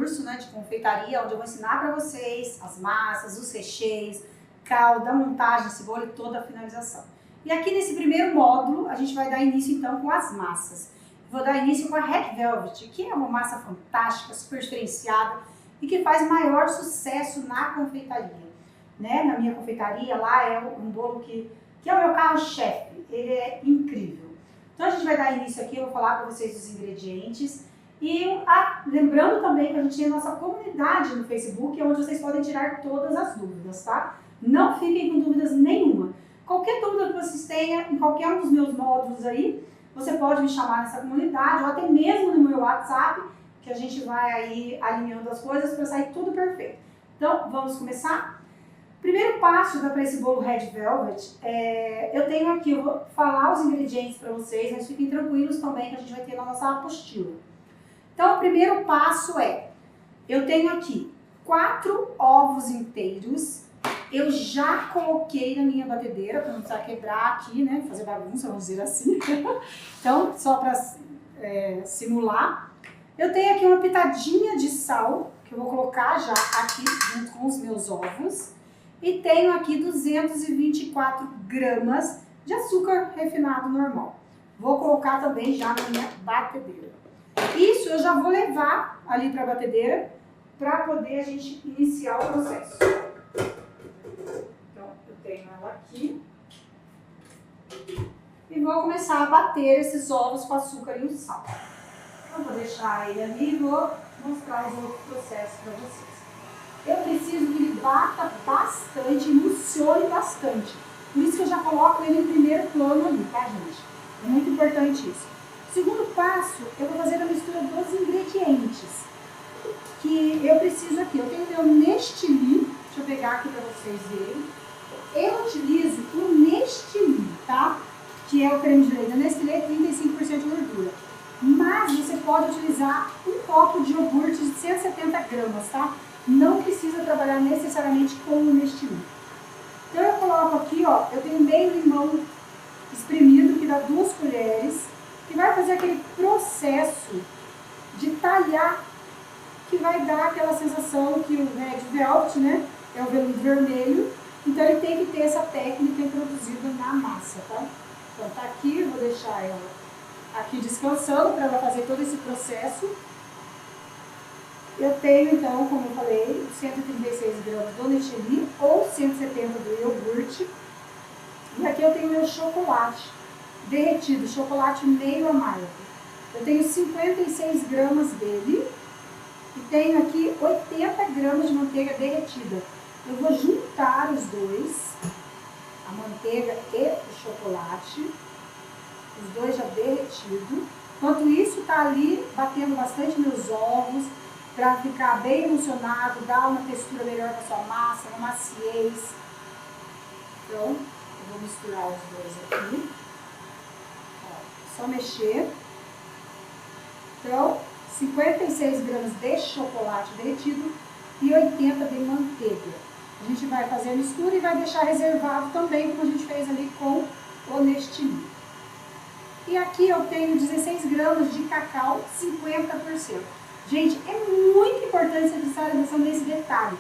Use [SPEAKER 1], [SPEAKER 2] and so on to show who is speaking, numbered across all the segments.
[SPEAKER 1] curso, né, de confeitaria, onde eu vou ensinar para vocês as massas, os recheios, calda, a montagem, cebola e toda a finalização. E aqui nesse primeiro módulo, a gente vai dar início então com as massas. Vou dar início com a Red Velvet, que é uma massa fantástica, super diferenciada e que faz maior sucesso na confeitaria. Né? Na minha confeitaria lá é um bolo que é o meu carro-chefe, ele é incrível. Então a gente vai dar início aqui, eu vou falar para vocês os ingredientes. E lembrando também que a gente tem a nossa comunidade no Facebook, onde vocês podem tirar todas as dúvidas, tá? Não fiquem com dúvidas nenhuma. Qualquer dúvida que vocês tenham em qualquer um dos meus módulos aí, você pode me chamar nessa comunidade ou até mesmo no meu WhatsApp, que a gente vai aí alinhando as coisas para sair tudo perfeito. Então, vamos começar? Primeiro passo para esse bolo Red Velvet, eu tenho aqui, eu vou falar os ingredientes para vocês, mas fiquem tranquilos também que a gente vai ter na nossa apostila. Então, o primeiro passo eu tenho aqui 4 ovos inteiros. Eu já coloquei na minha batedeira, para não precisar quebrar aqui, né, fazer bagunça, vamos dizer assim. Então, só para simular. Eu tenho aqui uma pitadinha de sal, que eu vou colocar já aqui junto com os meus ovos. E tenho aqui 224 gramas de açúcar refinado normal. Vou colocar também já na minha batedeira. Isso eu já vou levar ali para a batedeira, para poder a gente iniciar o processo. Então, eu tenho ela aqui. E vou começar a bater esses ovos com açúcar e o sal. Eu vou deixar ele ali e vou mostrar os outros processos para vocês. Eu preciso que ele bata bastante, emulsione bastante. Por isso que eu já coloco ele em primeiro plano ali, tá, gente? É muito importante isso. Segundo passo, eu vou fazer a mistura dos ingredientes. Que eu preciso aqui. Eu tenho meu Nestili, deixa eu pegar aqui para vocês verem. Eu utilizo o Nestili, tá? Que é o creme de leite da Nestlé, 35% de gordura. Mas você pode utilizar um copo de iogurte de 170 gramas, tá? Não precisa trabalhar necessariamente com o Nestili. Então eu coloco aqui, ó, eu tenho meio limão espremido, que dá 2 colheres, que vai fazer aquele processo de talhar, que vai dar aquela sensação que o Red Velvet, né, é o veludo vermelho, então ele tem que ter essa técnica introduzida na massa, tá? Então tá aqui, eu vou deixar ela aqui descansando para ela fazer todo esse processo. Eu tenho então, como eu falei, 136 gramas do Nestili ou 170 do iogurte. E aqui eu tenho meu chocolate derretido, chocolate meio amargo. Eu tenho 56 gramas dele e tenho aqui 80 gramas de manteiga derretida. Eu vou juntar os dois, a manteiga e o chocolate, os dois já derretidos. Enquanto isso, tá ali batendo bastante meus ovos, para ficar bem emulsionado, dar uma textura melhor na sua massa, uma maciez. Então, eu vou misturar os dois aqui. Ó, só mexer. Então, 56 gramas de chocolate derretido e 80 de manteiga. A gente vai fazer a mistura e vai deixar reservado também, como a gente fez ali com o Nestili. E aqui eu tenho 16 gramas de cacau, 50%. Gente, é muito importante você prestar atenção nesse detalhe.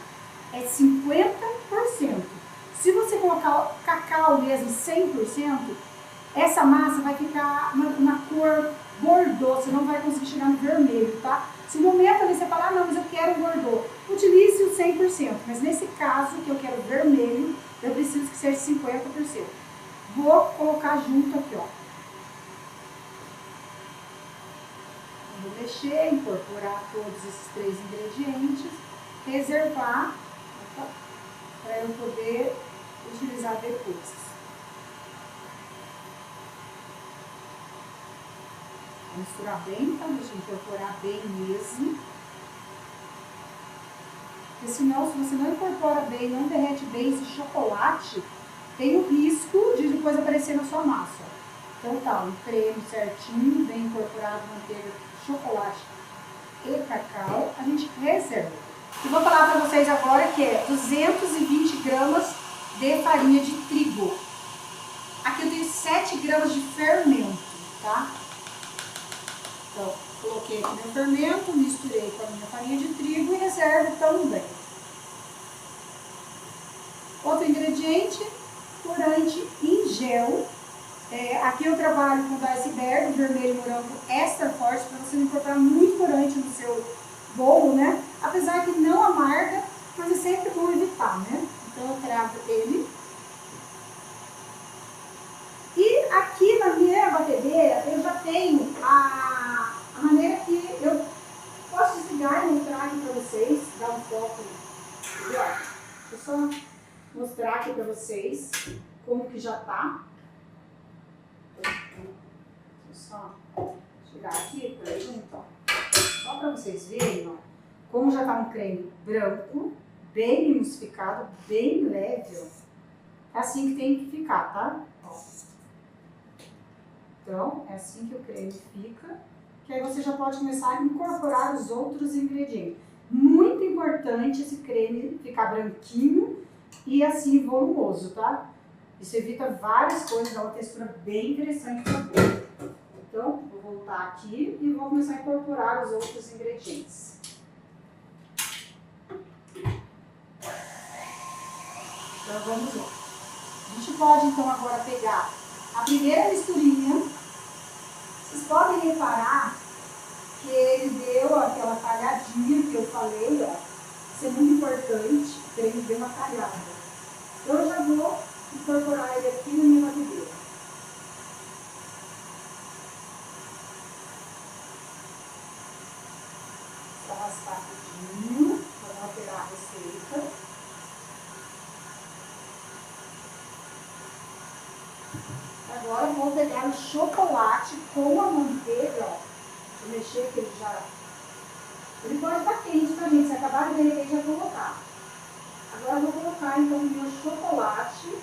[SPEAKER 1] É 50%. Se você colocar cacau mesmo 100%, essa massa vai ficar uma cor bordô. Você não vai conseguir chegar no vermelho, tá? Se no momento ali você falar, não, mas eu quero bordô, utilize o 100%. Mas nesse caso, que eu quero vermelho, eu preciso que seja 50%. Vou colocar junto aqui, ó. Vou mexer, incorporar todos esses 3 ingredientes, reservar para eu poder utilizar depois. Vou misturar bem, tá? Deixa eu incorporar bem mesmo. Porque senão, se você não incorpora bem, não derrete bem esse chocolate, tem o risco de depois aparecer na sua massa. Então tá, um creme certinho, bem incorporado, manteiga, chocolate e cacau, a gente reserva. E vou falar para vocês agora que é 220 gramas de farinha de trigo. Aqui eu tenho 7 gramas de fermento, tá? Então, coloquei aqui meu fermento, misturei com a minha farinha de trigo e reservo também. Outro ingrediente, corante em gel. Aqui eu trabalho com iceberg, vermelho morango extra forte, para você não incorporar muito corante no seu bolo, né? Apesar que não amarga, mas é sempre bom evitar, né? Então eu trago ele. E aqui na minha batedeira eu já tenho a maneira que eu posso desligar e mostrar aqui para vocês, dar um foco. Deixa eu só mostrar aqui para vocês como que já tá. Deixa eu só chegar aqui para junto, ó. Só para vocês verem, ó, como já tá um creme branco, bem emulsificado, bem leve, ó. É assim que tem que ficar, tá? Ó. Então, é assim que o creme fica, que aí você já pode começar a incorporar os outros ingredientes. Muito importante esse creme ficar branquinho e assim volumoso, tá? Isso evita várias coisas, dá uma textura bem interessante para o bolo. Então, vou voltar aqui e vou começar a incorporar os outros ingredientes. Então, vamos lá. A gente pode, então, agora pegar a primeira misturinha. Vocês podem reparar que ele deu aquela talhadinha que eu falei, ó. Isso é muito importante, o creme deu uma talhada. Então, eu já vou incorporar ele aqui na minha batedeira. Só raspar tudinho, para não alterar a receita. Agora eu vou pegar o chocolate com a manteiga, ó. Vou mexer que ele já... Ele pode estar quente, tá, gente? Se acabar de derreter, já colocar. Agora eu vou colocar, então, o meu chocolate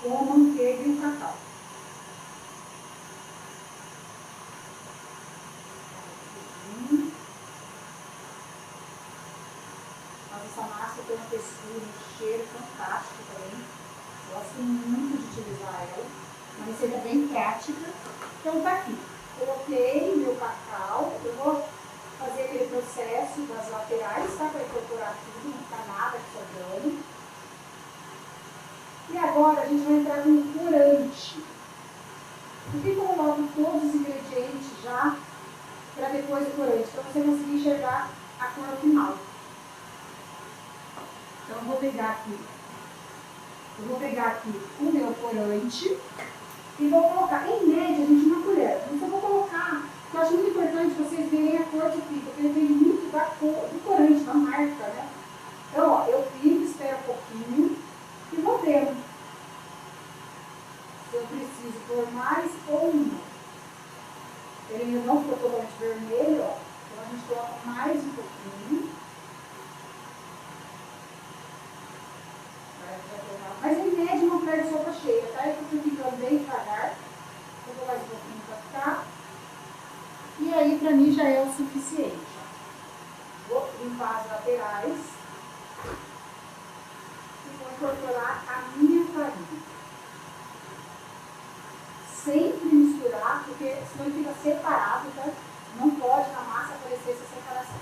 [SPEAKER 1] com a manteiga e o cacau. Mas essa massa tem uma textura, um cheiro fantástico também. Gosto muito de utilizar ela. Uma receita bem prática. Então tá aqui. Coloquei meu cacau. Eu vou fazer aquele processo das laterais, tá? Para incorporar tudo, não ficar nada sobrando. E agora a gente vai entrar com o corante. Por que eu coloco todos os ingredientes já para depois o corante? Para você conseguir enxergar a cor final. Então eu vou pegar aqui o meu corante e vou colocar, em média, gente, uma colher. Então eu vou colocar, porque eu acho muito importante vocês verem a cor que fica, porque depende muito da cor, do corante, da marca, né? Então, ó, eu pico, espero um pouquinho e vou vendo se eu preciso pôr mais ou não. Ele ainda não ficou totalmente vermelho, ó. Então a gente coloca mais um pouquinho. Mas em média não perde sopa cheia, tá? Eu fui ficando bem devagar. Vou colocar mais um pouquinho pra cá. E aí pra mim já é o suficiente. Vou limpar as laterais. E vou incorporar a minha farinha. Sempre misturar, porque senão ele fica separado, tá? Não pode na massa aparecer essa separação.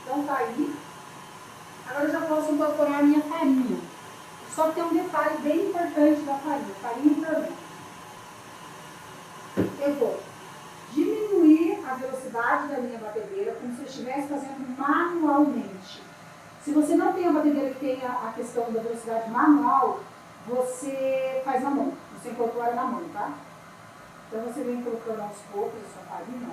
[SPEAKER 1] Então tá aí. Agora eu já posso incorporar a minha farinha. Só que tem um detalhe bem importante da farinha e fermento. Eu vou diminuir a velocidade da minha batedeira como se eu estivesse fazendo manualmente. Se você não tem a batedeira que tem a questão da velocidade manual, você faz na mão, você incorpora na mão, tá? Então você vem colocando aos poucos a sua farinha.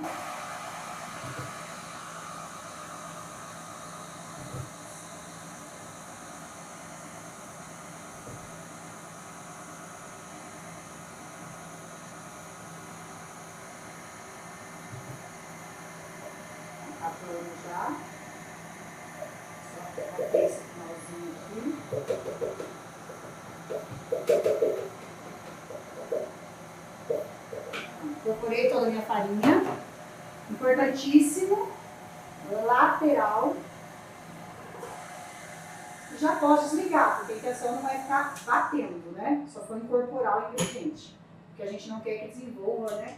[SPEAKER 1] Acabando já. Só coloquei esse finalzinho aqui. Incorporei toda a minha farinha. Importantíssimo. Lateral. Já posso desligar, porque a intenção não vai ficar batendo, né? Só foi incorporar o ingrediente. Porque a gente não quer que desenvolva, né?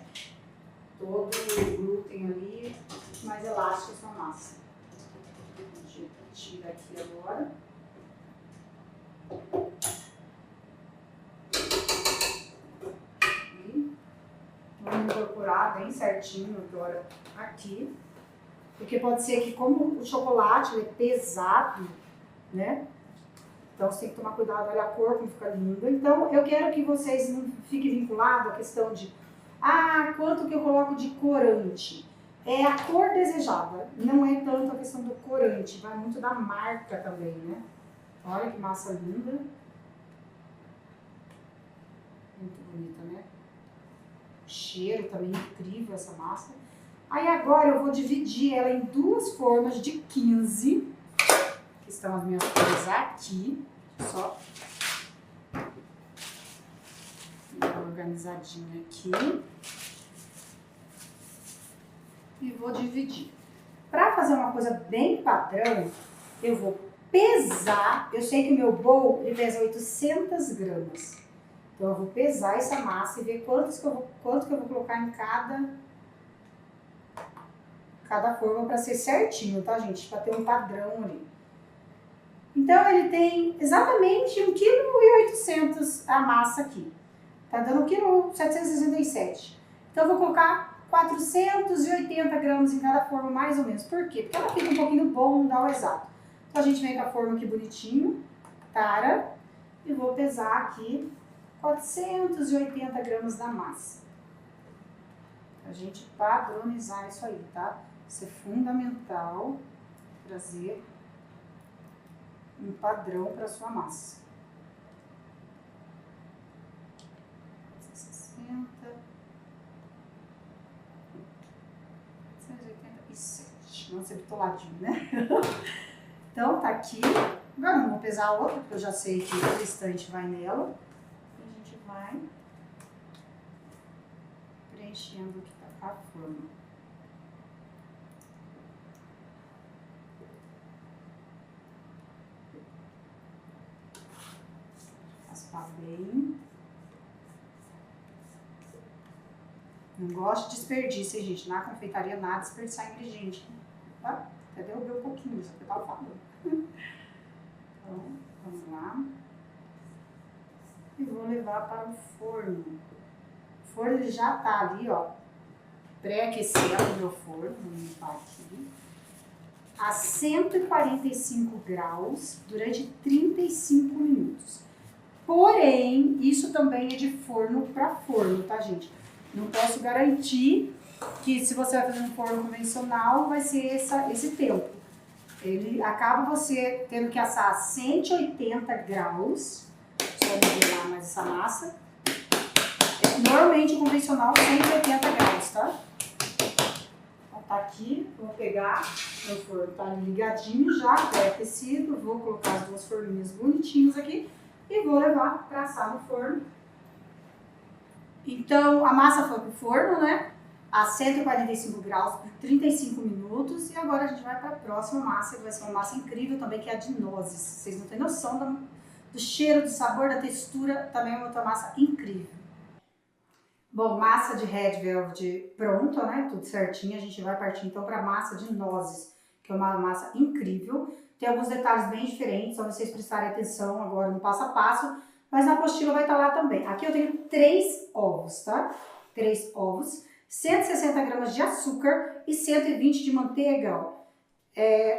[SPEAKER 1] todo o glúten ali, mais elástica a sua massa. A gente tira aqui agora. E vamos incorporar bem certinho agora aqui. Porque pode ser que, como o chocolate ele é pesado, né? Então você tem que tomar cuidado, olha a cor como fica linda. Então eu quero que vocês não fiquem vinculados à questão de quanto que eu coloco de corante. É a cor desejada, não é tanto a questão do corante, vai muito da marca também, né? Olha que massa linda. Muito bonita, né? O cheiro também incrível essa massa. Aí agora eu vou dividir ela em duas formas de 15, que estão as minhas cores aqui, só organizadinha aqui. E vou dividir. Para fazer uma coisa bem padrão, eu vou pesar, eu sei que o meu bowl ele pesa 800 gramas. Então eu vou pesar essa massa e ver quanto que eu vou colocar em cada forma para ser certinho, tá, gente? Para ter um padrão ali. Então ele tem exatamente 1,8 kg a massa aqui. Tá dando 1,767 kg. Então eu vou colocar 480 gramas em cada forma, mais ou menos. Por quê? Porque ela fica um pouquinho bom, não dá o exato. Então a gente vem com a forma aqui bonitinho, tara, e vou pesar aqui 480 gramas da massa. Pra gente padronizar isso aí, tá? Isso é fundamental, trazer um padrão para sua massa. 460, 487, não ser bitoladinho, né? Então tá aqui. Agora não vou pesar a outra, porque eu já sei que o restante vai nela. E a gente vai preenchendo aqui a forma. Raspar bem. Não gosto de desperdício, hein, gente? Na confeitaria nada desperdiçar ingrediente. Tá? Até derrubei um pouquinho, isso que eu tava falando. Então, vamos lá. E vou levar para o forno. O forno ele já tá ali, ó, pré-aquecendo o meu forno. Vou limpar aqui. A 145 graus durante 35 minutos. Porém, isso também é de forno para forno, tá, gente? Não posso garantir que se você vai fazer um forno convencional, vai ser esse tempo. Ele acaba você tendo que assar a 180 graus. Só modelar mais essa massa. Normalmente o convencional 180 graus, tá? Então tá aqui, vou pegar, meu forno tá ligadinho já, pré-aquecido. Vou colocar as duas forminhas bonitinhas aqui e vou levar para assar no forno. Então a massa foi pro forno, né? A 145 graus por 35 minutos. E agora a gente vai para a próxima massa, que vai ser uma massa incrível também, que é a de nozes. Vocês não têm noção do cheiro, do sabor, da textura. Também é uma outra massa incrível. Bom, massa de Red Velvet pronta, né? Tudo certinho. A gente vai partir então para a massa de nozes, que é uma massa incrível. Tem alguns detalhes bem diferentes, só vocês prestarem atenção agora no passo a passo. Mas na apostila vai estar lá também. Aqui eu tenho 3 ovos, tá? 3 ovos, 160 gramas de açúcar e 120 de manteiga, ó.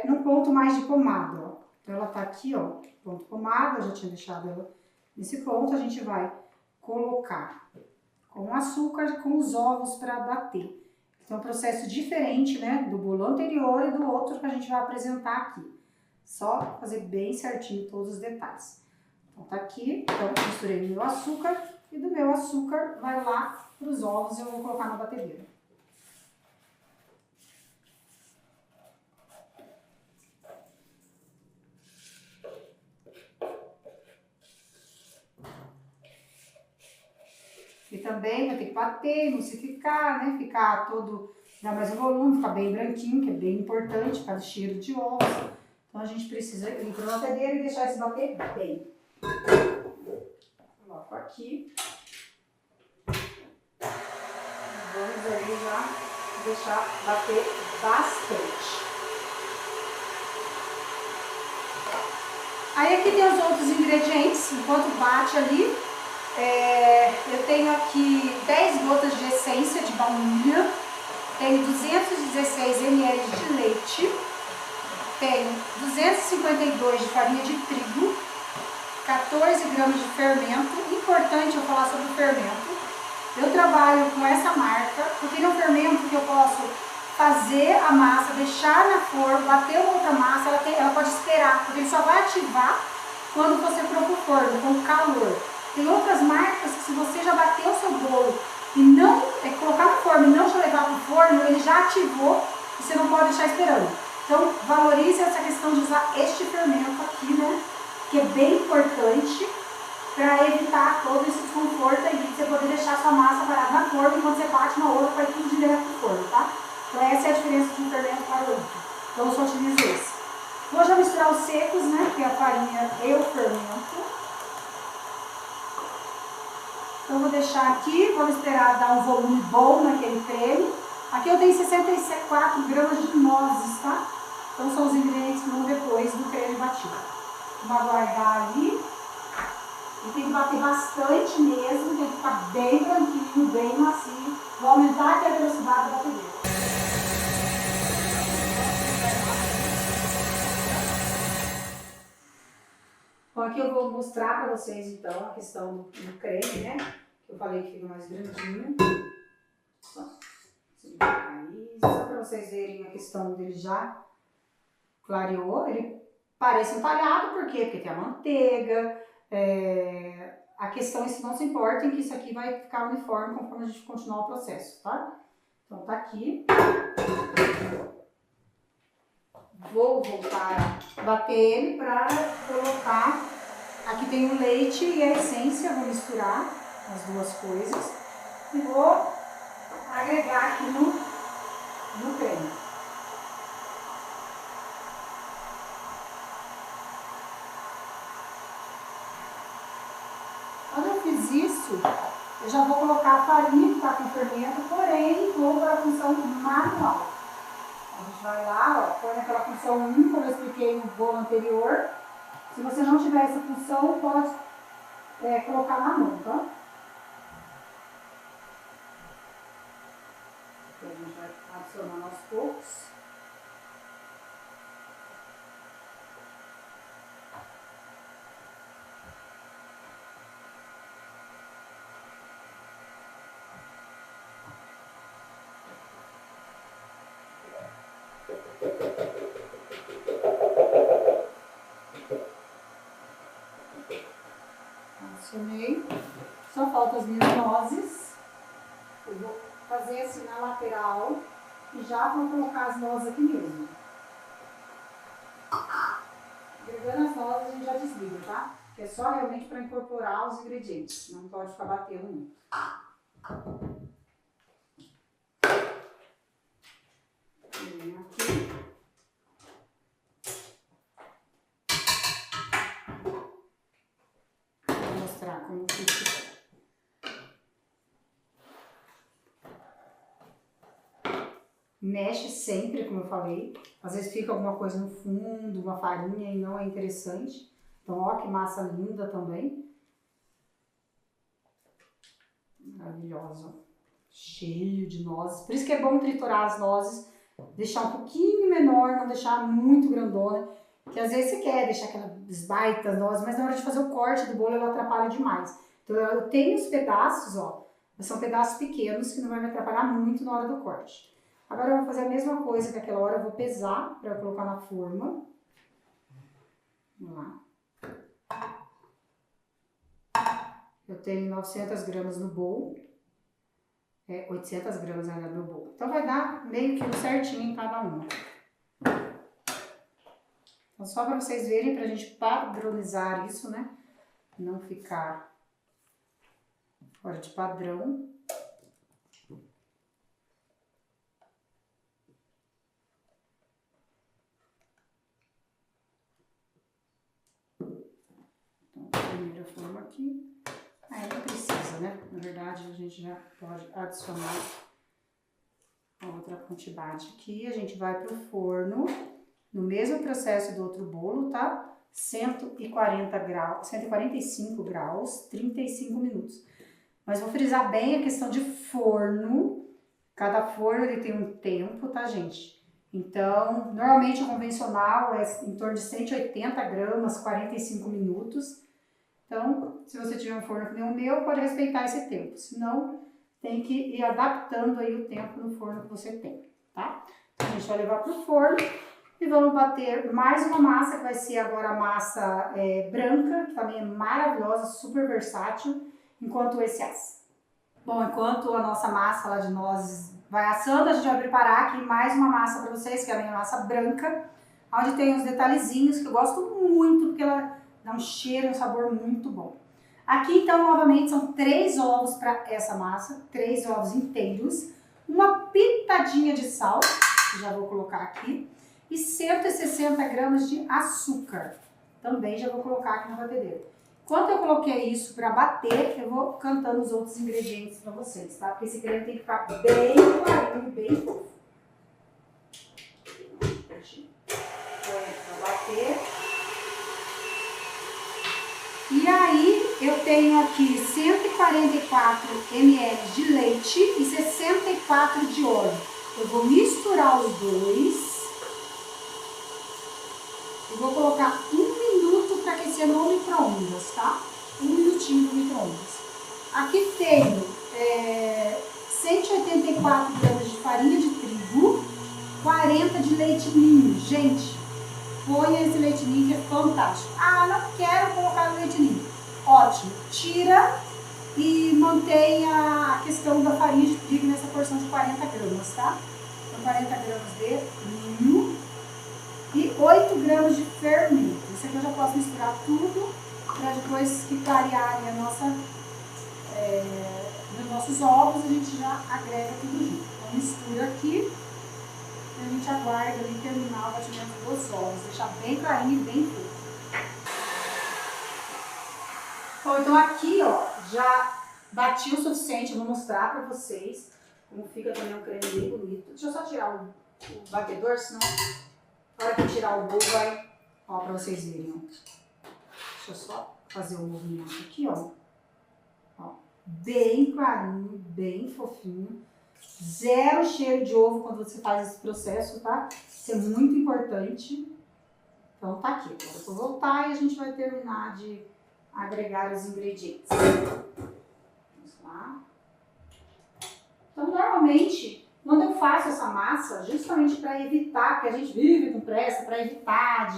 [SPEAKER 1] Num ponto mais de pomada, ó. Então ela tá aqui, ó, ponto pomada, eu já tinha deixado ela nesse ponto. A gente vai colocar com açúcar e com os ovos para bater. Então é um processo diferente, né, do bolo anterior e do outro que a gente vai apresentar aqui. Só fazer bem certinho todos os detalhes. Então tá aqui, então misturei o meu açúcar e do meu açúcar vai lá para os ovos e eu vou colocar na batedeira. E também vai ter que bater, emulsificar, né? Ficar todo, dar mais um volume, ficar bem branquinho, que é bem importante para o cheiro de ovos. Então a gente precisa ir para a batedeira e deixar esse bater bem. Coloco aqui. Vamos ali você já deixar bater bastante. Aí aqui tem os outros ingredientes, enquanto bate ali, eu tenho aqui 10 gotas de essência de baunilha, tenho 216 ml de leite, tenho 252 de farinha de trigo, 14 gramas de fermento. Importante eu falar sobre o fermento. Eu trabalho com essa marca, porque é um fermento que eu posso fazer a massa, deixar na forma, bater uma outra massa, ela pode esperar, porque ele só vai ativar quando você for pro forno, com calor. Tem outras marcas que se você já bateu o seu bolo e não colocar no forno e não te levar pro forno, ele já ativou e você não pode deixar esperando. Então valorize essa questão de usar este fermento aqui, né, que é bem importante para evitar todo esse desconforto aí de você poder deixar sua massa parada na forma e quando você bate na outra vai tudo direto pro forno, tá? Então essa é a diferença de um fermento para o outro. Então eu só utilizo esse. Vou já misturar os secos, né, que é a farinha e o fermento. Então eu vou deixar aqui, vamos esperar dar um volume bom naquele creme. Aqui eu tenho 64 gramas de nozes, tá? Então são os ingredientes que vão depois do creme batido. Vou aguardar ali. E tem que bater bastante mesmo, tem que ficar bem branquinho, bem macio. Vou aumentar aqui a velocidade da batedeira. Bom, aqui eu vou mostrar para vocês então a questão do creme, né? Eu falei que fica mais grandinho. Só para vocês verem a questão dele já clareou. Ele parece entalhado, por quê? Porque tem a manteiga. A questão é se não se importa em que isso aqui vai ficar uniforme conforme a gente continuar o processo, tá? Então tá aqui. Vou voltar a bater ele para colocar. Aqui tem o leite e a essência, vou misturar as duas coisas e vou agregar aqui no creme. Quando eu fiz isso, eu já vou colocar a farinha que está com fermento, porém vou para a função manual. A gente vai lá, ó, põe naquela função 1, como eu expliquei no bolo anterior. Se você não tiver essa função, pode colocar na mão, tá? Então, a gente vai adicionando aos poucos. Adicionei. Só faltam as minhas nozes. Eu vou fazer assim na lateral e já vou colocar as nozes aqui mesmo. Agregando as nozes a gente já desliga, tá? Que é só realmente para incorporar os ingredientes. Não pode ficar batendo muito. Aqui. Vou mostrar como fica. Mexe sempre, como eu falei. Às vezes fica alguma coisa no fundo, uma farinha e não é interessante. Então, ó que massa linda também. Maravilhosa. Cheio de nozes. Por isso que é bom triturar as nozes. Deixar um pouquinho menor, não deixar muito grandona. Que às vezes você quer deixar aquelas baitas nozes, mas na hora de fazer o corte do bolo ela atrapalha demais. Então eu tenho os pedaços, ó. Mas são pedaços pequenos que não vai me atrapalhar muito na hora do corte. Agora eu vou fazer a mesma coisa que aquela hora, eu vou pesar para colocar na forma. Vamos lá. Eu tenho 900 gramas no bowl. 800 gramas ainda no meu bowl. Então vai dar meio quilo certinho em cada uma. Então só para vocês verem, pra gente padronizar isso, né? Não ficar fora de padrão. Então, a primeira forma aqui. Não precisa, né? Na verdade, a gente já pode adicionar Outra quantidade aqui, a gente vai pro forno, no mesmo processo do outro bolo, tá? 140 graus, 145 graus, 35 minutos. Mas vou frisar bem a questão de forno. Cada forno ele tem um tempo, tá, gente? Então, normalmente o convencional é em torno de 180 gramas, 45 minutos. Então, se você tiver um forno que nem o meu, pode respeitar esse tempo. Senão, tem que ir adaptando aí o tempo no forno que você tem, tá? Então, a gente vai levar pro forno e vamos bater mais uma massa, que vai ser agora a massa branca, que também é maravilhosa, super versátil, enquanto esse assa. Bom, enquanto a nossa massa lá de nozes vai assando, a gente vai preparar aqui mais uma massa para vocês, que é a minha massa branca, onde tem uns detalhezinhos que eu gosto muito, porque ela dá um cheiro e um sabor muito bom. Aqui, então, novamente, são 3 ovos para essa massa, 3 ovos inteiros, uma pitadinha de sal, que já vou colocar aqui, e 160 gramas de açúcar, também já vou colocar aqui na batedeira. Enquanto eu coloquei isso para bater, eu vou cantando os outros ingredientes para vocês, tá? Porque esse creme tem que ficar bem clarinho, bem fofo. Põe para bater. E aí, eu tenho aqui 144 ml de leite e 64 de óleo. Eu vou misturar os dois. Eu vou colocar 1 minuto para aquecer no micro-ondas, tá? 1 minutinho no micro-ondas. Aqui tenho 184 gramas de farinha de trigo, 40 de leite ninho. Gente, ponha esse leite ninho que é fantástico. Ah, não quero colocar o leite ninho. Ótimo. Tira e mantenha a questão da farinha de trigo nessa porção de 40 gramas, tá? Então, 40 gramas de ninho e 8 gramas de fermento. Isso aqui eu já posso misturar tudo para depois que clarearem os nossos ovos, a gente já agrega tudo junto. Então, mistura aqui. A gente aguarda ali terminar o batimento dos ovos, deixar bem clarinho e bem fofo. Bom, então aqui, ó, já bati o suficiente, eu vou mostrar pra vocês como fica também o creme bem bonito. Deixa eu só tirar o batedor, senão na hora que tirar o bolo vai, ó, pra vocês verem, ó. Deixa eu só fazer o movimento aqui, ó. Ó, bem clarinho, bem fofinho. Zero cheiro de ovo quando você faz esse processo, tá? Isso é muito importante. Então tá aqui. Agora eu vou voltar e a gente vai terminar de agregar os ingredientes. Vamos lá. Então, normalmente, quando eu faço essa massa, justamente para evitar, que a gente vive com pressa, para evitar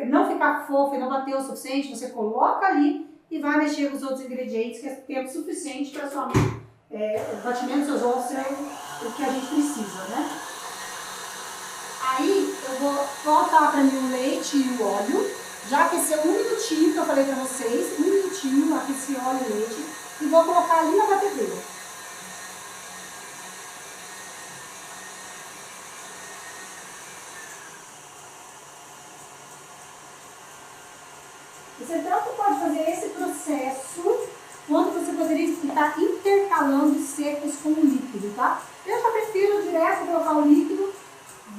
[SPEAKER 1] não ficar fofo e não bater o suficiente, você coloca ali e vai mexer com os outros ingredientes, que é tempo suficiente para sua massa. O batimento dos seus ovos é o que a gente precisa, né? Aí eu vou voltar para mim o leite e o óleo, já aqueceu 1 minutinho, que eu falei para vocês, 1 minutinho, aqueci óleo e leite, e vou colocar ali na batedeira. Você tanto pode fazer esse processo, quanto você poderia estar intercalando secos com o líquido, tá? Eu já prefiro direto colocar o líquido,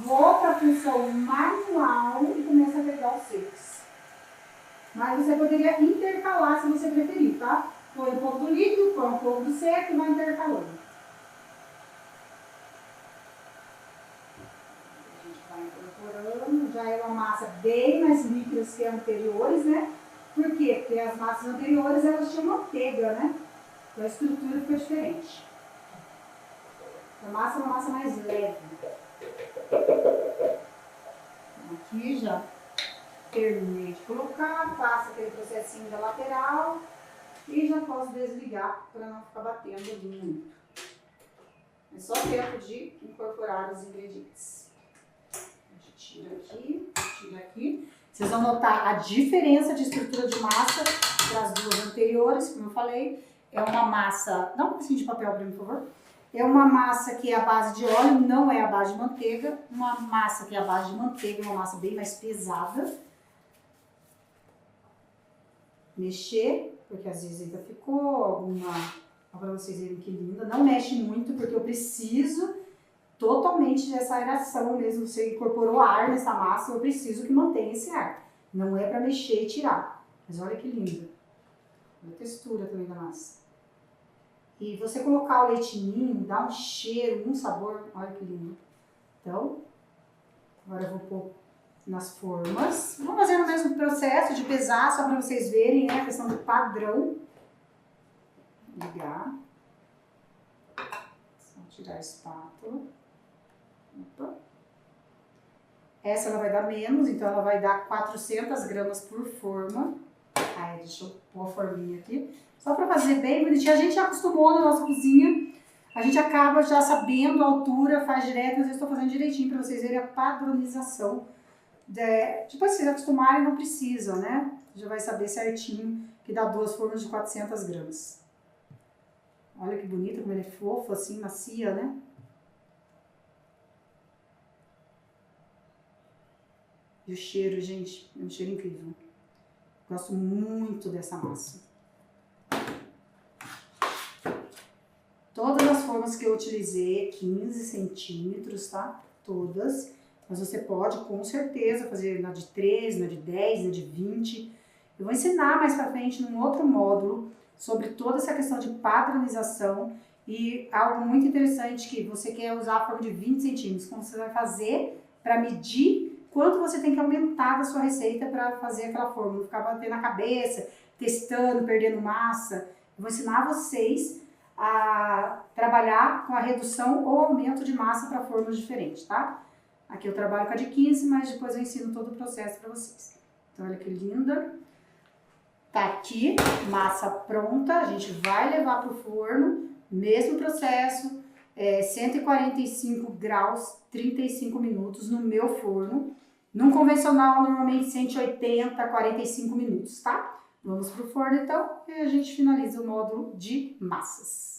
[SPEAKER 1] vou para a função manual e começo a pegar os secos. Mas você poderia intercalar se você preferir, tá? Põe um pouco do líquido, põe um pouco do seco e vai intercalando. A gente vai incorporando, já é uma massa bem mais líquida que as anteriores, né? Por quê? Porque as massas anteriores elas tinham manteiga, né? Então a estrutura ficou diferente. A massa é uma massa mais leve. Aqui já terminei de colocar, faço aquele processinho da lateral e já posso desligar para não ficar batendo ali muito. É só tempo de incorporar os ingredientes. A gente tira aqui. Vocês vão notar a diferença de estrutura de massa para as duas anteriores, como eu falei. É uma massa, dá um pouquinho de papel para mim, por favor. É uma massa que é a base de óleo, não é a base de manteiga. Uma massa que é a base de manteiga, uma massa bem mais pesada. Mexer, porque às vezes ainda ficou alguma Só para vocês verem que linda. Não mexe muito, porque eu preciso totalmente dessa aeração mesmo. Você incorporou ar nessa massa, eu preciso que mantenha esse ar. Não é para mexer e tirar. Mas olha que linda. Olha a textura também da massa. E você colocar o leite ninho, dá um cheiro, um sabor. Olha que lindo. Então, agora eu vou pôr nas formas. Vou fazer o mesmo processo de pesar, só para vocês verem, né, a questão do padrão. Ligar. Só tirar a espátula. Opa. Essa ela vai dar menos, então ela vai dar 400 gramas por forma. Aí, deixa eu pôr a forminha aqui. Só para fazer bem bonitinho. A gente já acostumou na nossa cozinha. A gente acaba já sabendo a altura, faz direto, mas eu estou fazendo direitinho para vocês verem a padronização. Depois que vocês acostumarem, não precisa, né? Já vai saber certinho que dá 2 formas de 400 gramas. Olha que bonita, como ele é fofo, assim, macia, né? E o cheiro, gente, é um cheiro incrível. Gosto muito dessa massa. Todas as formas que eu utilizei, 15 centímetros, tá? Todas. Mas você pode, com certeza, fazer na de 3, na de 10, na de 20. Eu vou ensinar mais pra frente num outro módulo sobre toda essa questão de padronização e algo muito interessante que você quer usar a forma de 20 centímetros. Como você vai fazer para medir quanto você tem que aumentar da sua receita para fazer aquela forma. Não ficar batendo na cabeça, testando, perdendo massa. Eu vou ensinar vocês a trabalhar com a redução ou aumento de massa para formas diferentes, tá? Aqui eu trabalho com a de 15, mas depois eu ensino todo o processo para vocês. Então, olha que linda. Tá aqui, massa pronta. A gente vai levar para o forno, mesmo processo, 145 graus, 35 minutos no meu forno. Num convencional, normalmente 180, 45 minutos, tá? Vamos pro forno então e a gente finaliza o módulo de massas.